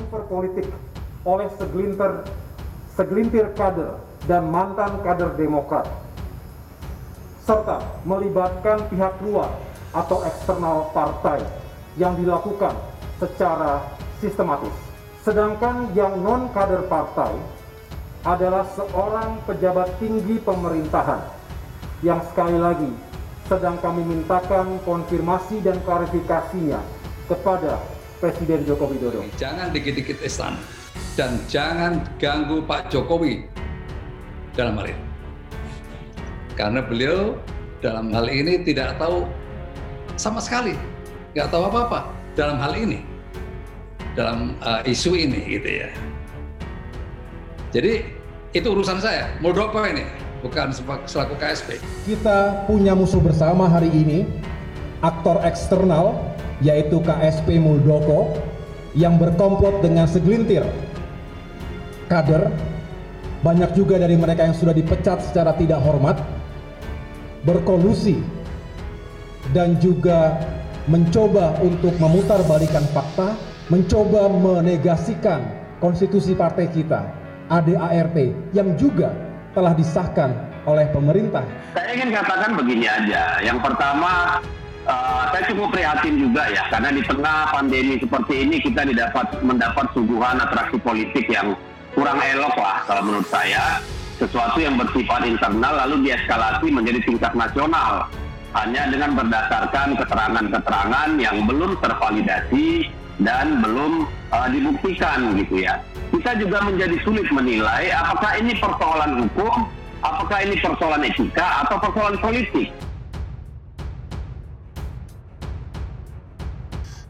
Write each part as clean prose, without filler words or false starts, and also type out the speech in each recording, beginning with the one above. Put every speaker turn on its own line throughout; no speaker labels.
manuver politik oleh segelintir kader dan mantan kader Demokrat, serta melibatkan pihak luar atau eksternal partai yang dilakukan secara sistematis. Sedangkan yang non-kader partai adalah seorang pejabat tinggi pemerintahan yang sekali lagi sedang kami mintakan konfirmasi dan klarifikasinya kepada Presiden Joko Widodo.
Jangan dikit-dikit istana dan jangan ganggu Pak Jokowi dalam hal ini. Karena beliau dalam hal ini tidak tahu sama sekali, nggak tahu apa-apa dalam hal ini, dalam isu ini gitu ya. Jadi itu urusan saya, Muldoko ini, bukan selaku KSP.
Kita punya musuh bersama hari ini, aktor eksternal, yaitu KSP Muldoko, yang berkomplot dengan segelintir kader. Banyak juga dari mereka yang sudah dipecat secara tidak hormat, berkolusi, dan juga mencoba untuk memutarbalikkan fakta, mencoba menegasikan konstitusi partai kita, ADART, yang juga telah disahkan oleh pemerintah.
Saya ingin katakan begini aja. Yang pertama, saya cukup prihatin juga ya, karena di tengah pandemi seperti ini kita mendapat suguhan atraksi politik yang kurang elok lah kalau menurut saya. Sesuatu yang bersifat internal lalu dieskalasi menjadi tingkat nasional hanya dengan berdasarkan keterangan-keterangan yang belum tervalidasi dan belum dibuktikan gitu ya. Kita juga menjadi sulit menilai apakah ini persoalan hukum, apakah ini persoalan etika atau persoalan politik.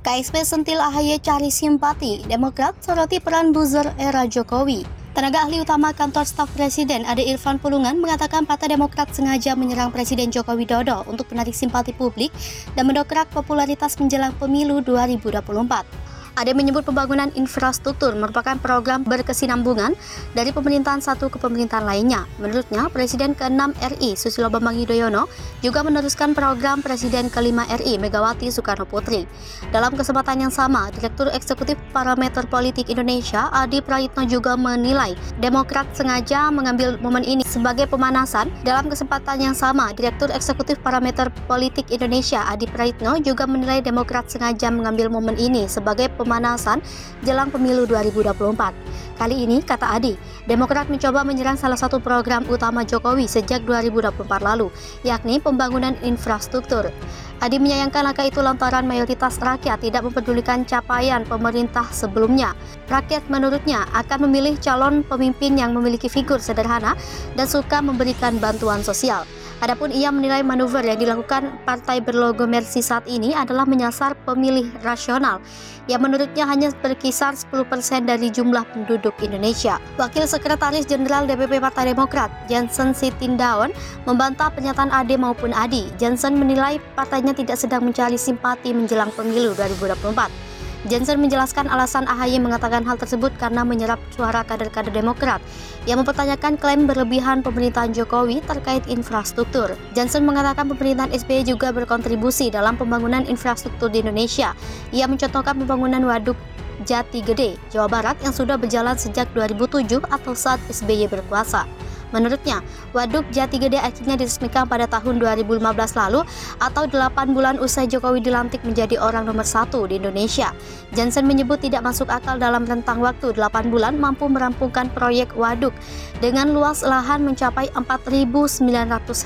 KSP sentil AHY cari simpati, Demokrat soroti peran buzzer era Jokowi. Tenaga ahli utama kantor staf Presiden Ade Irfan Pulungan mengatakan Partai Demokrat sengaja menyerang Presiden Joko Widodo untuk menarik simpati publik dan mendongkrak popularitas menjelang pemilu 2024. Ade menyebut pembangunan infrastruktur merupakan program berkesinambungan dari pemerintahan satu ke pemerintahan lainnya. Menurutnya, Presiden ke-6 RI Susilo Bambang Yudhoyono juga meneruskan program Presiden ke-5 RI Megawati Soekarno Putri. Dalam kesempatan yang sama, Direktur Eksekutif Parameter Politik Indonesia Adi Praitno juga menilai Demokrat sengaja mengambil momen ini sebagai pemanasan. Dalam kesempatan yang sama, Direktur Eksekutif Parameter Politik Indonesia Adi Praitno juga menilai Demokrat sengaja mengambil momen ini sebagai pemanasan jelang pemilu 2024. Kali ini, kata Adi, Demokrat mencoba menyerang salah satu program utama Jokowi sejak 2024 lalu, yakni pembangunan infrastruktur. Adi menyayangkan langkah itu lantaran mayoritas rakyat tidak mempedulikan capaian pemerintah sebelumnya. Rakyat menurutnya akan memilih calon pemimpin yang memiliki figur sederhana dan suka memberikan bantuan sosial. Adapun ia menilai manuver yang dilakukan partai berlogo Mercy saat ini adalah menyasar pemilih rasional yang menurutnya hanya berkisar 10% dari jumlah penduduk Indonesia. Wakil Sekretaris Jenderal DPP Partai Demokrat, Jansen Sitindaon, membantah pernyataan Ade maupun Adi. Jansen menilai partainya tidak sedang mencari simpati menjelang pemilu 2024. Jansen menjelaskan alasan AHY mengatakan hal tersebut karena menyerap suara kader-kader Demokrat yang mempertanyakan klaim berlebihan pemerintahan Jokowi terkait infrastruktur. Jansen mengatakan pemerintahan SBY juga berkontribusi dalam pembangunan infrastruktur di Indonesia. Ia mencontohkan pembangunan Waduk Jati Gede, Jawa Barat yang sudah berjalan sejak 2007 atau saat SBY berkuasa. Menurutnya, Waduk Jati Gede akhirnya diresmikan pada tahun 2015 lalu atau 8 bulan usai Jokowi dilantik menjadi orang nomor 1 di Indonesia. Jansen menyebut tidak masuk akal dalam rentang waktu 8 bulan mampu merampungkan proyek waduk dengan luas lahan mencapai 4.900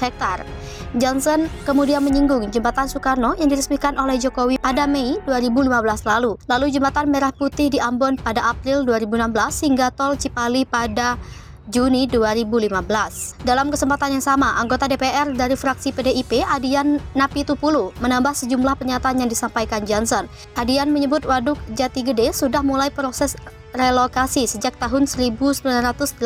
hektar. Jansen kemudian menyinggung Jembatan Soekarno yang diresmikan oleh Jokowi pada Mei 2015 lalu Jembatan Merah Putih di Ambon pada April 2016 hingga Tol Cipali pada Juni 2015. Dalam kesempatan yang sama, anggota DPR dari fraksi PDIP, Adian Napitupulu, menambah sejumlah pernyataan yang disampaikan Jansen. Adian menyebut Waduk Jati Gede sudah mulai proses relokasi sejak tahun 1982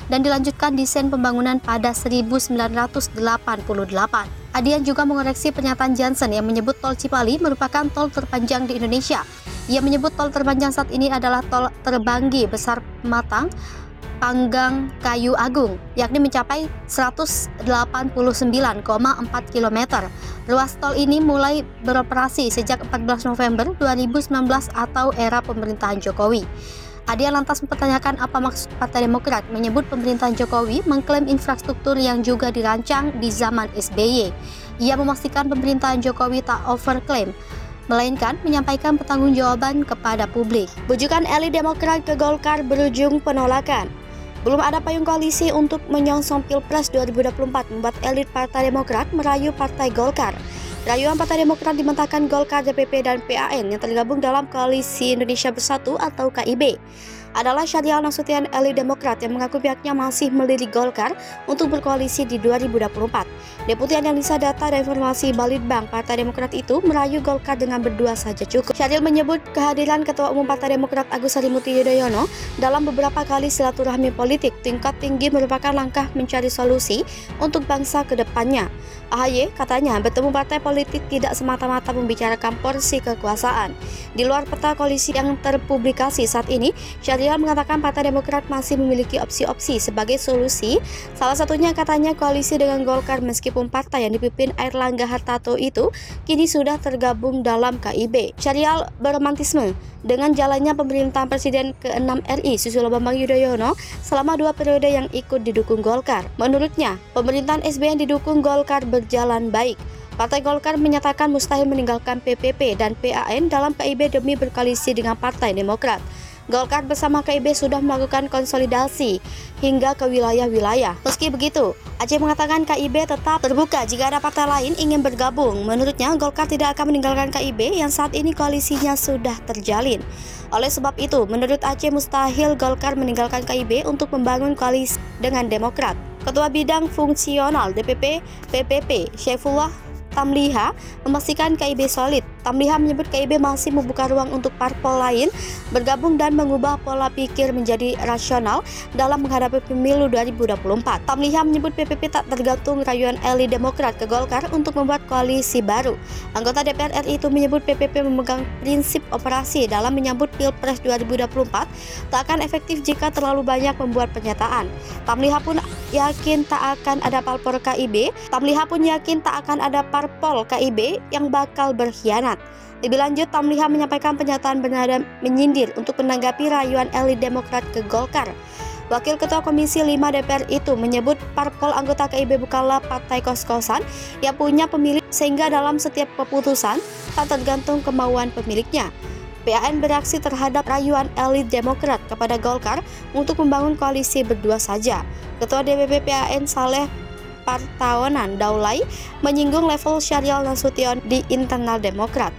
dan dilanjutkan desain pembangunan pada 1988. Adian juga mengoreksi pernyataan Jansen yang menyebut Tol Cipali merupakan tol terpanjang di Indonesia. Ia menyebut tol terpanjang saat ini adalah Tol Terbanggi Besar Matang panggang kayu agung, yakni mencapai 189,4 km. Ruas tol ini mulai beroperasi sejak 14 November 2019 atau era pemerintahan Jokowi. Adia lantas mempertanyakan apa maksud Partai Demokrat menyebut pemerintahan Jokowi mengklaim infrastruktur yang juga dirancang di zaman SBY. Ia memastikan pemerintahan Jokowi tak overklaim, melainkan menyampaikan pertanggungjawaban kepada publik. Bujukan elit Demokrat ke Golkar berujung penolakan. Belum ada payung koalisi untuk menyongsong Pilpres 2024 membuat elit Partai Demokrat merayu Partai Golkar. Rayuan Partai Demokrat dimentahkan Golkar, DPP, dan PAN yang tergabung dalam Koalisi Indonesia Bersatu atau KIB. Adalah Syahrial Nasution, elit Demokrat yang mengaku pihaknya masih melirik Golkar untuk berkoalisi di 2024. Deputi Analisa Data dan Informasi Balitbang Partai Demokrat itu merayu Golkar dengan berdua saja cukup. Syahrial menyebut kehadiran Ketua Umum Partai Demokrat Agus Harimurti Yudhoyono dalam beberapa kali silaturahmi politik tingkat tinggi merupakan langkah mencari solusi untuk bangsa ke depannya. AHY katanya bertemu partai politik tidak semata-mata membicarakan porsi kekuasaan. Di luar peta koalisi yang terpublikasi saat ini, Syahrial mengatakan Partai Demokrat masih memiliki opsi-opsi sebagai solusi. Salah satunya katanya koalisi dengan Golkar meskipun partai yang dipimpin Airlangga Hartarto itu kini sudah tergabung dalam KIB. Syahrial berromantisme dengan jalannya pemerintahan Presiden ke-6 RI Susilo Bambang Yudhoyono selama 2 periode yang ikut didukung Golkar. Menurutnya, pemerintahan SBY yang didukung Golkar berjalan baik. Partai Golkar menyatakan mustahil meninggalkan PPP dan PAN dalam KIB demi berkoalisi dengan Partai Demokrat. Golkar bersama KIB sudah melakukan konsolidasi hingga ke wilayah-wilayah. Meski begitu, Aceh mengatakan KIB tetap terbuka jika ada partai lain ingin bergabung. Menurutnya, Golkar tidak akan meninggalkan KIB yang saat ini koalisinya sudah terjalin. Oleh sebab itu, menurut Aceh mustahil Golkar meninggalkan KIB untuk membangun koalisi dengan Demokrat. Ketua Bidang Fungsional DPP PPP, Syaifullah Tamliha, memastikan KIB solid. Tamliha menyebut KIB masih membuka ruang untuk parpol lain bergabung dan mengubah pola pikir menjadi rasional dalam menghadapi pemilu 2024. Tamliha menyebut PPP tak tergantung rayuan elit Demokrat ke Golkar untuk membuat koalisi baru. Anggota DPR RI itu menyebut PPP memegang prinsip operasi dalam menyambut Pilpres 2024 tak akan efektif jika terlalu banyak membuat pernyataan. Tamliha pun yakin tak akan ada parpol KIB. Tamliha pun yakin tak akan ada parpol KIB yang bakal berkhianat. Lebih lanjut, Tamliha menyampaikan pernyataan bernada menyindir untuk menanggapi rayuan elit Demokrat ke Golkar. Wakil Ketua Komisi 5 DPR itu menyebut parpol anggota KIB bukanlah partai kos-kosan yang punya pemilik sehingga dalam setiap keputusan tak tergantung kemauan pemiliknya. PAN bereaksi terhadap rayuan elit Demokrat kepada Golkar untuk membangun koalisi berdua saja. Ketua DPP PAN Saleh Partaonan Daulay menyinggung level Syahrial Nasution di internal Demokrat.